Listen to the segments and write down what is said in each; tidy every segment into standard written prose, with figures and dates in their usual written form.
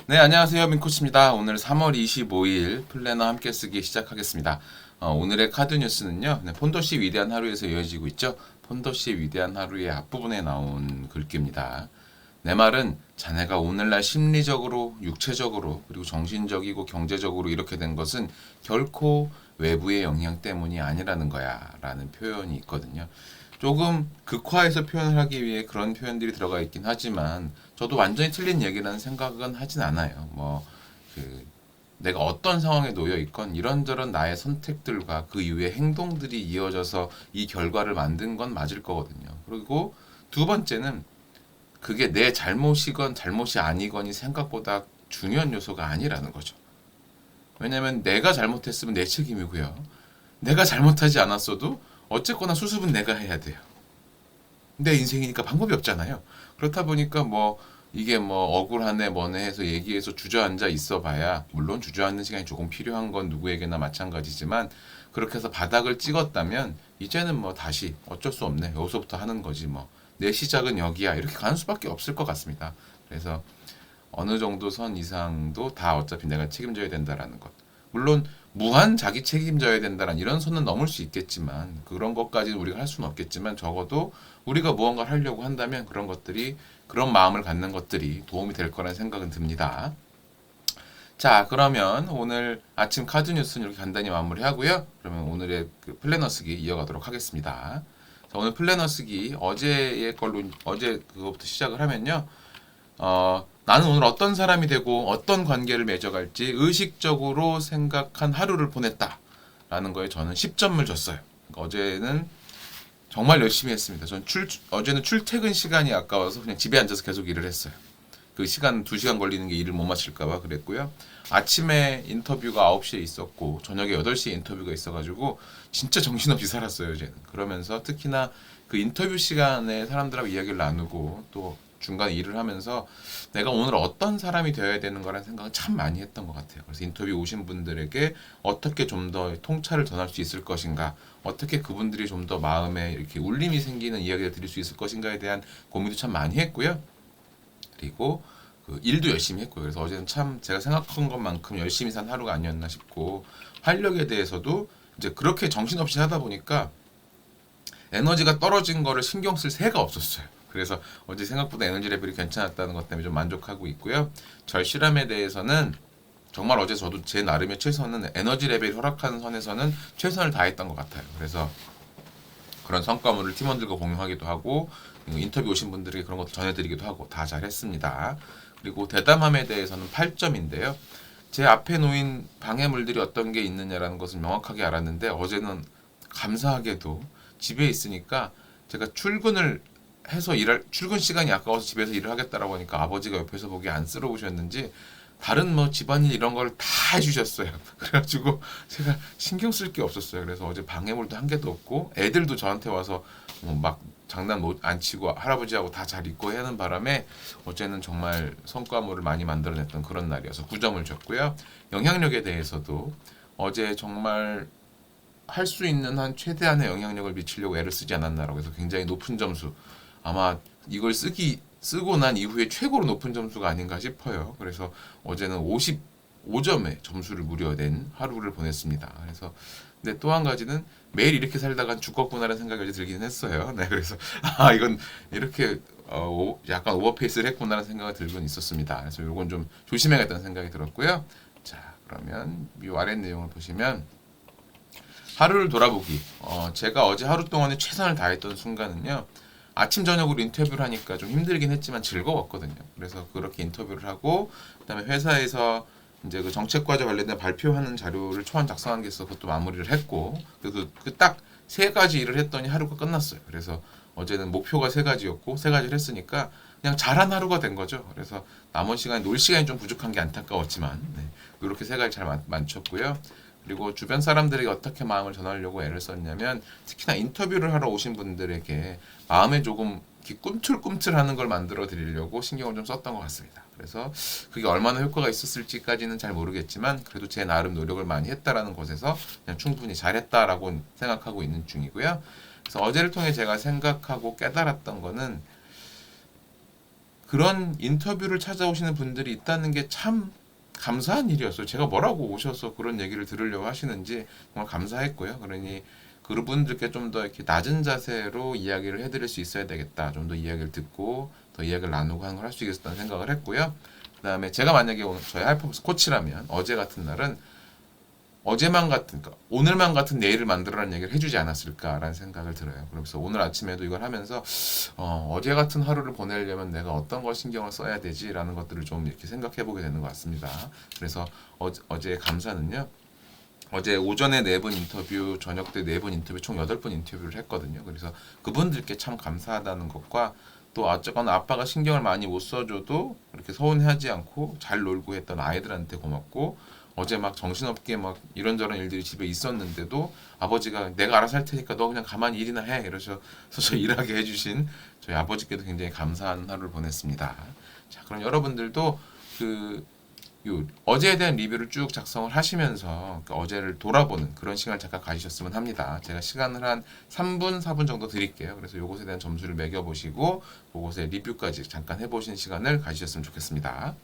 네, 안녕하세요. 민코치입니다. 오늘 3월 25일 플래너 함께 쓰기 시작하겠습니다. 오늘의 카드 뉴스는요, 폰도시 위대한 하루에서 이어지고 있죠. 폰도시 위대한 하루의 앞부분에 나온 글귀입니다. 내 말은 자네가 오늘날 심리적으로, 육체적으로, 그리고 정신적이고 경제적으로 이렇게 된 것은 결코 외부의 영향 때문이 아니라는 거야. 라는 표현이 있거든요. 조금 극화해서 표현을 하기 위해 그런 표현들이 들어가 있긴 하지만 저도 완전히 틀린 얘기라는 생각은 하진 않아요. 내가 어떤 상황에 놓여 있건 이런저런 나의 선택들과 그 이후의 행동들이 이어져서 이 결과를 만든 건 맞을 거거든요. 그리고 두 번째는 그게 내 잘못이건 잘못이 아니건이 생각보다 중요한 요소가 아니라는 거죠. 왜냐면 내가 잘못했으면 내 책임이고요. 내가 잘못하지 않았어도 어쨌거나 수습은 내가 해야 돼요. 내 인생이니까 방법이 없잖아요. 그렇다 보니까 이게 억울하네 뭐네 해서 얘기해서 주저앉아 있어 봐야, 물론 주저앉는 시간이 조금 필요한 건 누구에게나 마찬가지지만, 그렇게 해서 바닥을 찍었다면 이제는 다시 어쩔 수 없네, 여기서부터 하는 거지, 내 시작은 여기야, 이렇게 가는 수밖에 없을 것 같습니다. 그래서 어느 정도 선 이상도 다 어차피 내가 책임져야 된다라는 것. 물론 무한 자기 책임져야 된다는 이런 선은 넘을 수 있겠지만, 그런 것까지는 우리가 할 수는 없겠지만, 적어도 우리가 무언가를 하려고 한다면 그런 것들이, 그런 마음을 갖는 것들이 도움이 될 거라는 생각은 듭니다. 자, 그러면 오늘 아침 카드 뉴스는 이렇게 간단히 마무리하고요. 그러면 오늘의 그 플래너 쓰기 이어가도록 하겠습니다. 자, 오늘 플래너 쓰기 어제의 걸로, 어제 그거부터 시작을 하면요. 나는 오늘 어떤 사람이 되고 어떤 관계를 맺어갈지 의식적으로 생각한 하루를 보냈다. 라는 거에 저는 10점을 줬어요. 그러니까 어제는 정말 열심히 했습니다. 어제는 출퇴근 시간이 아까워서 그냥 집에 앉아서 계속 일을 했어요. 그 시간, 2시간 걸리는 게 일을 못 마칠까봐 그랬고요. 아침에 인터뷰가 9시에 있었고, 저녁에 8시에 인터뷰가 있어가지고, 진짜 정신없이 살았어요, 어제는. 그러면서 특히나 그 인터뷰 시간에 사람들하고 이야기를 나누고, 또 중간에 일을 하면서 내가 오늘 어떤 사람이 되어야 되는 거라는 생각을 참 많이 했던 것 같아요. 그래서 인터뷰 오신 분들에게 어떻게 좀 더 통찰을 전할 수 있을 것인가, 어떻게 그분들이 좀 더 마음에 이렇게 울림이 생기는 이야기를 드릴 수 있을 것인가에 대한 고민도 참 많이 했고요. 그리고 그 일도 열심히 했고요. 그래서 어제는 참 제가 생각한 것만큼 열심히 산 하루가 아니었나 싶고, 활력에 대해서도 이제 그렇게 정신없이 하다 보니까 에너지가 떨어진 거를 신경 쓸 새가 없었어요. 그래서 어제 생각보다 에너지 레벨이 괜찮았다는 것 때문에 좀 만족하고 있고요. 절실함에 대해서는 정말 어제 저도 제 나름의 최선은, 에너지 레벨이 허락하는 선에서는 최선을 다했던 것 같아요. 그래서 그런 성과물을 팀원들과 공유하기도 하고, 인터뷰 오신 분들에게 그런 것도 전해드리기도 하고 다 잘했습니다. 그리고 대담함에 대해서는 8점인데요. 제 앞에 놓인 방해물들이 어떤 게 있느냐라는 것을 명확하게 알았는데, 어제는 감사하게도 집에 있으니까 제가 출근을 해서 출근 시간이 아까워서 집에서 일을 하겠다라고 하니까 아버지가 옆에서 보기 안쓰러우셨는지 다른 집안일 이런 걸 다 해주셨어요. 그래가지고 제가 신경 쓸 게 없었어요. 그래서 어제 방해물도 한 개도 없고, 애들도 저한테 와서 막 장난 안 치고 할아버지하고 다 잘 있고 하는 바람에 어제는 정말 성과물을 많이 만들어냈던 그런 날이어서 9점을 줬고요. 영향력에 대해서도 어제 정말 할 수 있는 한 최대한의 영향력을 미치려고 애를 쓰지 않았나라고 해서 굉장히 높은 점수, 아마 이걸 쓰고 난 이후에 최고로 높은 점수가 아닌가 싶어요. 그래서 어제는 55점의 점수를 무려 낸 하루를 보냈습니다. 그래서 근데 또 한 가지는 매일 이렇게 살다간 죽겠구나라는 생각이 어제 들긴 했어요. 네, 그래서 이건 이렇게 약간 오버페이스를 했구나라는 생각이 들곤 있었습니다. 그래서 이건 좀 조심해야겠다는 생각이 들었고요. 자, 그러면 이 아래 내용을 보시면 하루를 돌아보기. 제가 어제 하루 동안에 최선을 다했던 순간은요. 아침 저녁으로 인터뷰를 하니까 좀 힘들긴 했지만 즐거웠거든요. 그래서 그렇게 인터뷰를 하고, 그다음에 회사에서 이제 그 정책과제 관련된 발표하는 자료를 초안 작성한 게 있어서 그것도 마무리를 했고, 딱 세 가지 일을 했더니 하루가 끝났어요. 그래서 어제는 목표가 세 가지였고, 세 가지를 했으니까 그냥 잘한 하루가 된 거죠. 그래서 남은 시간에 놀 시간이 좀 부족한 게 안타까웠지만, 네, 이렇게 세 가지 잘 맞췄고요. 그리고 주변 사람들에게 어떻게 마음을 전하려고 애를 썼냐면, 특히나 인터뷰를 하러 오신 분들에게 마음에 조금 이렇게 꿈틀꿈틀하는 걸 만들어 드리려고 신경을 좀 썼던 것 같습니다. 그래서 그게 얼마나 효과가 있었을지까지는 잘 모르겠지만, 그래도 제 나름 노력을 많이 했다라는 것에서 그냥 충분히 잘했다라고 생각하고 있는 중이고요. 그래서 어제를 통해 제가 생각하고 깨달았던 거는, 그런 인터뷰를 찾아오시는 분들이 있다는 게 참 감사한 일이었어요. 제가 뭐라고 오셔서 그런 얘기를 들으려고 하시는지 정말 감사했고요. 그러니 그분들께 좀 더 이렇게 낮은 자세로 이야기를 해드릴 수 있어야 되겠다. 좀 더 이야기를 듣고 더 이야기를 나누고 하는 걸 할 수 있겠다는 생각을 했고요. 그 다음에 제가 만약에 오늘 저희 하이퍼포스 코치라면 어제 같은 날은 어제만 같은, 그러니까 오늘만 같은 내일을 만들어라는 얘기를 해주지 않았을까라는 생각을 들어요. 그래서 오늘 아침에도 이걸 하면서 어제 같은 하루를 보내려면 내가 어떤 걸 신경을 써야 되지라는 것들을 좀 이렇게 생각해 보게 되는 것 같습니다. 그래서 어제 감사는요. 어제 오전에 4분 인터뷰, 저녁 때 4분 인터뷰, 총 8분 인터뷰를 했거든요. 그래서 그분들께 참 감사하다는 것과 또 어쨌거나 아빠가 신경을 많이 못 써줘도 이렇게 서운해하지 않고 잘 놀고 했던 아이들한테 고맙고, 어제 막 정신없게 막 이런저런 일들이 집에 있었는데도 아버지가 내가 알아서 할 테니까 너 그냥 가만히 일이나 해 이러셔서 저 일하게 해주신 저희 아버지께도 굉장히 감사한 하루를 보냈습니다. 자, 그럼 여러분들도 그 어제에 대한 리뷰를 쭉 작성을 하시면서 그 어제를 돌아보는 그런 시간을 잠깐 가지셨으면 합니다. 제가 시간을 한 3분, 4분 정도 드릴게요. 그래서 이것에 대한 점수를 매겨보시고 그것의 리뷰까지 잠깐 해보신 시간을 가지셨으면 좋겠습니다.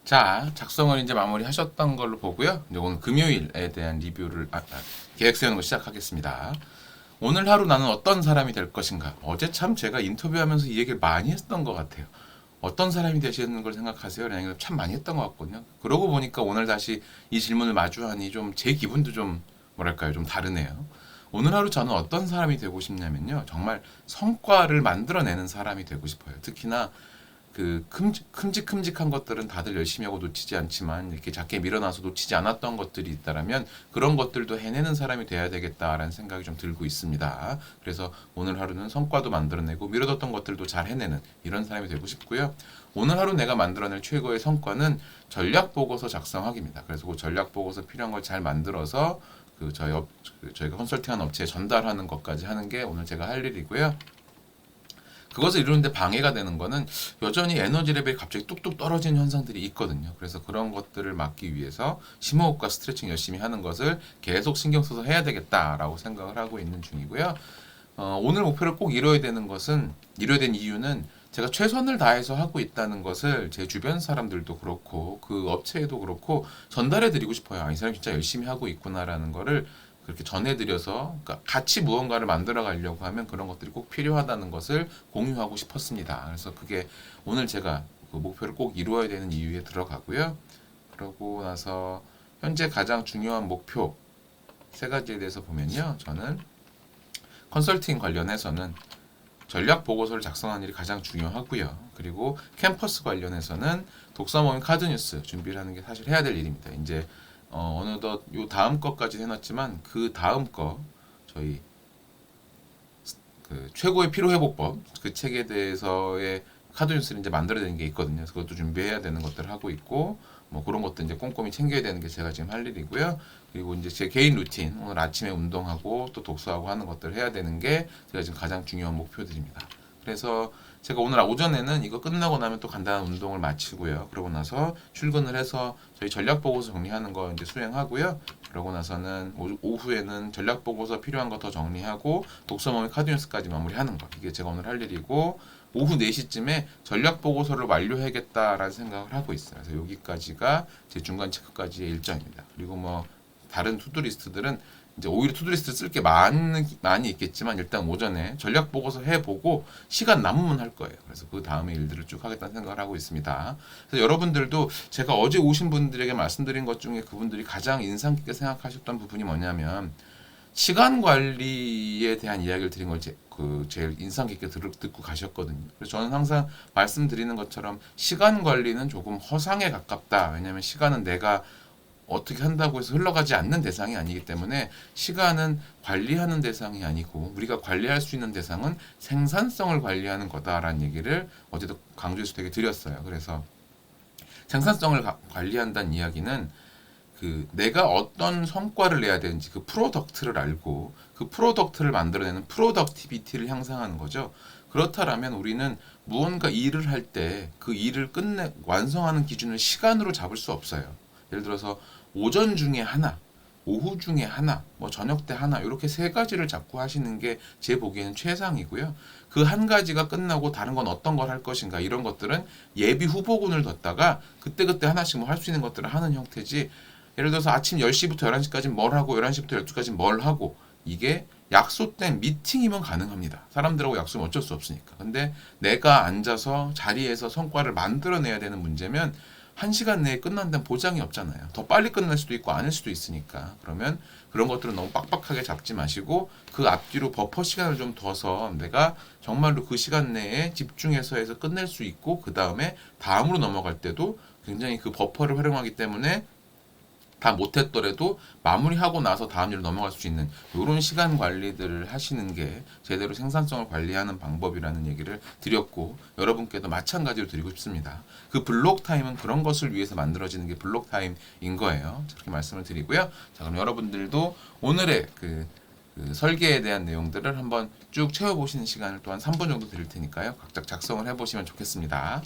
자, 작성을 이제 마무리하셨던 걸로 보고요. 이제 오늘 금요일에 대한 리뷰를 계획 세우는 거 시작하겠습니다. 오늘 하루 나는 어떤 사람이 될 것인가? 어제 참 제가 인터뷰하면서 이 얘기를 많이 했던 것 같아요. 어떤 사람이 되시는 걸 생각하세요? 라는 얘기를 참 많이 했던 것 같거든요. 그러고 보니까 오늘 다시 이 질문을 마주하니 좀 제 기분도 좀 뭐랄까요? 좀 다르네요. 오늘 하루 저는 어떤 사람이 되고 싶냐면요. 정말 성과를 만들어내는 사람이 되고 싶어요. 특히나 그 큼직큼직한 것들은 다들 열심히 하고 놓치지 않지만 이렇게 작게 밀어놔서 놓치지 않았던 것들이 있다라면 그런 것들도 해내는 사람이 돼야 되겠다라는 생각이 좀 들고 있습니다. 그래서 오늘 하루는 성과도 만들어내고 미뤄뒀던 것들도 잘 해내는 이런 사람이 되고 싶고요. 오늘 하루 내가 만들어낼 최고의 성과는 전략 보고서 작성하기입니다. 그래서 그 전략 보고서 필요한 걸 잘 만들어서 저희가 컨설팅하는 업체에 전달하는 것까지 하는 게 오늘 제가 할 일이고요. 그것을 이루는데 방해가 되는 거는 여전히 에너지 레벨이 갑자기 뚝뚝 떨어지는 현상들이 있거든요. 그래서 그런 것들을 막기 위해서 심호흡과 스트레칭 열심히 하는 것을 계속 신경 써서 해야 되겠다라고 생각을 하고 있는 중이고요. 오늘 목표를 꼭 이뤄야 되는 이유는 제가 최선을 다해서 하고 있다는 것을 제 주변 사람들도 그렇고 그 업체에도 그렇고 전달해 드리고 싶어요. 아, 이 사람이 진짜 열심히 하고 있구나라는 거를 그렇게 전해드려서 그러니까 같이 무언가를 만들어 가려고 하면 그런 것들이 꼭 필요하다는 것을 공유하고 싶었습니다. 그래서 그게 오늘 제가 그 목표를 꼭 이루어야 되는 이유에 들어가고요. 그러고 나서 현재 가장 중요한 목표 세 가지에 대해서 보면요. 저는 컨설팅 관련해서는 전략 보고서를 작성하는 일이 가장 중요하고요. 그리고 캠퍼스 관련해서는 독서 모임 카드 뉴스 준비를 하는 게 사실 해야 될 일입니다. 이제 어느덧 요 다음 거까지 해놨지만 그 다음 거 저희 그 최고의 피로 회복법 그 책에 대해서의 카드 뉴스를 이제 만들어야 되는 게 있거든요. 그래서 그것도 준비해야 되는 것들을 하고 있고 뭐 그런 것도 이제 꼼꼼히 챙겨야 되는 게 제가 지금 할 일이고요. 그리고 이제 제 개인 루틴 오늘 아침에 운동하고 또 독서하고 하는 것들을 해야 되는 게 제가 지금 가장 중요한 목표들입니다. 그래서 제가 오늘 오전에는 이거 끝나고 나면 또 간단한 운동을 마치고요. 그러고 나서 출근을 해서 저희 전략 보고서 정리하는 거 이제 수행하고요. 그러고 나서는 오후에는 전략 보고서 필요한 거 더 정리하고 독서 모임 카드 뉴스까지 마무리하는 거. 이게 제가 오늘 할 일이고 오후 4시쯤에 전략 보고서를 완료해야겠다라는 생각을 하고 있어요. 그래서 여기까지가 제 중간 체크까지의 일정입니다. 그리고 뭐 다른 투두리스트들은 이제 오히려 투두리스트 쓸 게 많이 있겠지만 일단 오전에 전략 보고서 해보고 시간 남으면 할 거예요. 그래서 그 다음에 일들을 쭉 하겠다는 생각을 하고 있습니다. 그래서 여러분들도 제가 어제 오신 분들에게 말씀드린 것 중에 그분들이 가장 인상 깊게 생각하셨던 부분이 뭐냐면 시간 관리에 대한 이야기를 드린 걸 제일 인상 깊게 듣고 가셨거든요. 그래서 저는 항상 말씀드리는 것처럼 시간 관리는 조금 허상에 가깝다. 왜냐하면 시간은 내가 어떻게 한다고 해서 흘러가지 않는 대상이 아니기 때문에 시간은 관리하는 대상이 아니고 우리가 관리할 수 있는 대상은 생산성을 관리하는 거다라는 얘기를 어제도 강조해서 되게 드렸어요. 그래서 생산성을 관리한다는 이야기는 그 내가 어떤 성과를 내야 되는지 그 프로덕트를 알고 그 프로덕트를 만들어내는 프로덕티비티를 향상하는 거죠. 그렇다면 우리는 무언가 일을 할 때 그 일을 완성하는 기준을 시간으로 잡을 수 없어요. 예를 들어서 오전 중에 하나, 오후 중에 하나, 뭐 저녁 때 하나 이렇게 세 가지를 잡고 하시는 게 제 보기에는 최상이고요. 그 한 가지가 끝나고 다른 건 어떤 걸 할 것인가 이런 것들은 예비 후보군을 뒀다가 그때그때 하나씩 뭐 할 수 있는 것들을 하는 형태지. 예를 들어서 아침 10시부터 11시까지 뭘 하고 11시부터 12시까지 뭘 하고 이게 약속된 미팅이면 가능합니다. 사람들하고 약속은 어쩔 수 없으니까. 근데 내가 앉아서 자리에서 성과를 만들어내야 되는 문제면 1시간 내에 끝난다는 보장이 없잖아요. 더 빨리 끝날 수도 있고 아닐 수도 있으니까. 그러면 그런 것들은 너무 빡빡하게 잡지 마시고 그 앞뒤로 버퍼 시간을 좀 둬서 내가 정말로 그 시간 내에 집중해서 해서 끝낼 수 있고 그 다음에 다음으로 넘어갈 때도 굉장히 그 버퍼를 활용하기 때문에 다 못했더라도 마무리하고 나서 다음 일로 넘어갈 수 있는 이런 시간 관리들을 하시는 게 제대로 생산성을 관리하는 방법이라는 얘기를 드렸고 여러분께도 마찬가지로 드리고 싶습니다. 그 블록 타임은 그런 것을 위해서 만들어지는 게 블록 타임인 거예요. 그렇게 말씀을 드리고요. 자, 그럼 여러분들도 오늘의 그 설계에 대한 내용들을 한번 쭉 채워보시는 시간을 또한 3분 정도 드릴 테니까요. 각자 작성을 해보시면 좋겠습니다.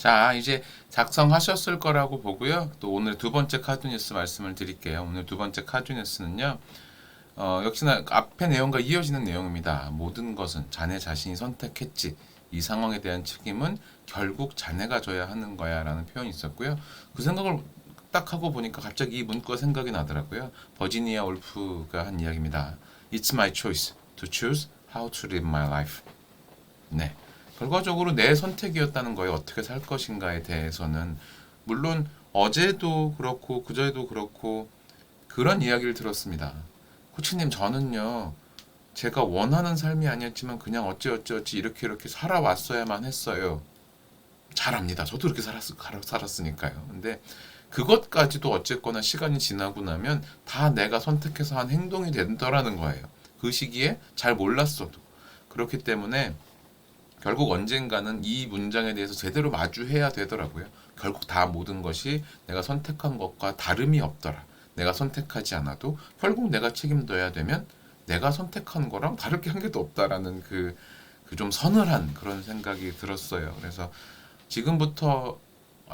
자, 이제 작성하셨을 거라고 보고요. 또 오늘 두 번째 카드 뉴스 말씀을 드릴게요. 오늘 두 번째 카드 뉴스는요. 역시나 앞의 내용과 이어지는 내용입니다. 모든 것은 자네 자신이 선택했지. 이 상황에 대한 책임은 결국 자네가 져야 하는 거야 라는 표현이 있었고요. 그 생각을 딱 하고 보니까 갑자기 이 문구가 생각이 나더라고요. 버지니아 올프가 한 이야기입니다. It's my choice to choose how to live my life. 네. 결과적으로 내 선택이었다는 거에 어떻게 살 것인가에 대해서는 물론 어제도 그렇고 그제도 그렇고 그런 이야기를 들었습니다. 코치님 저는요 제가 원하는 삶이 아니었지만 그냥 어찌어찌 이렇게 살아왔어야만 했어요. 잘 압니다. 저도 그렇게 살았으니까요. 근데 그것까지도 어쨌거나 시간이 지나고 나면 다 내가 선택해서 한 행동이 된다라는 거예요. 그 시기에 잘 몰랐어도. 그렇기 때문에 결국 언젠가는 이 문장에 대해서 제대로 마주해야 되더라고요. 결국 다 모든 것이 내가 선택한 것과 다름이 없더라. 내가 선택하지 않아도 결국 내가 책임져야 되면 내가 선택한 거랑 다를 게 한 개도 없다라는 그 좀 서늘한 그런 생각이 들었어요. 그래서 지금부터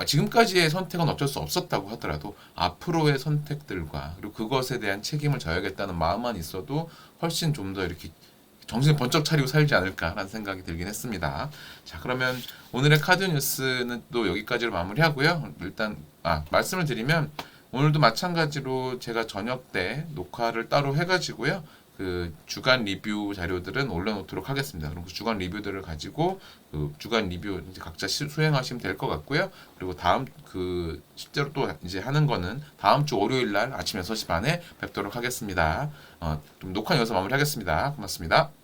지금까지의 선택은 어쩔 수 없었다고 하더라도 앞으로의 선택들과 그리고 그것에 대한 책임을 져야겠다는 마음만 있어도 훨씬 좀 더 이렇게 정신 번쩍 차리고 살지 않을까라는 생각이 들긴 했습니다. 자, 그러면 오늘의 카드 뉴스는 또 여기까지로 마무리하고요. 일단 말씀을 드리면 오늘도 마찬가지로 제가 저녁 때 녹화를 따로 해가지고요. 그 주간 리뷰 자료들은 올려놓도록 하겠습니다. 그럼 그 주간 리뷰들을 가지고 그 주간 리뷰 이제 각자 수행하시면 될 것 같고요. 그리고 다음 그 실제로 또 이제 하는 거는 다음 주 월요일 날 아침 6시 반에 뵙도록 하겠습니다. 좀 녹화 여기서 마무리하겠습니다. 고맙습니다.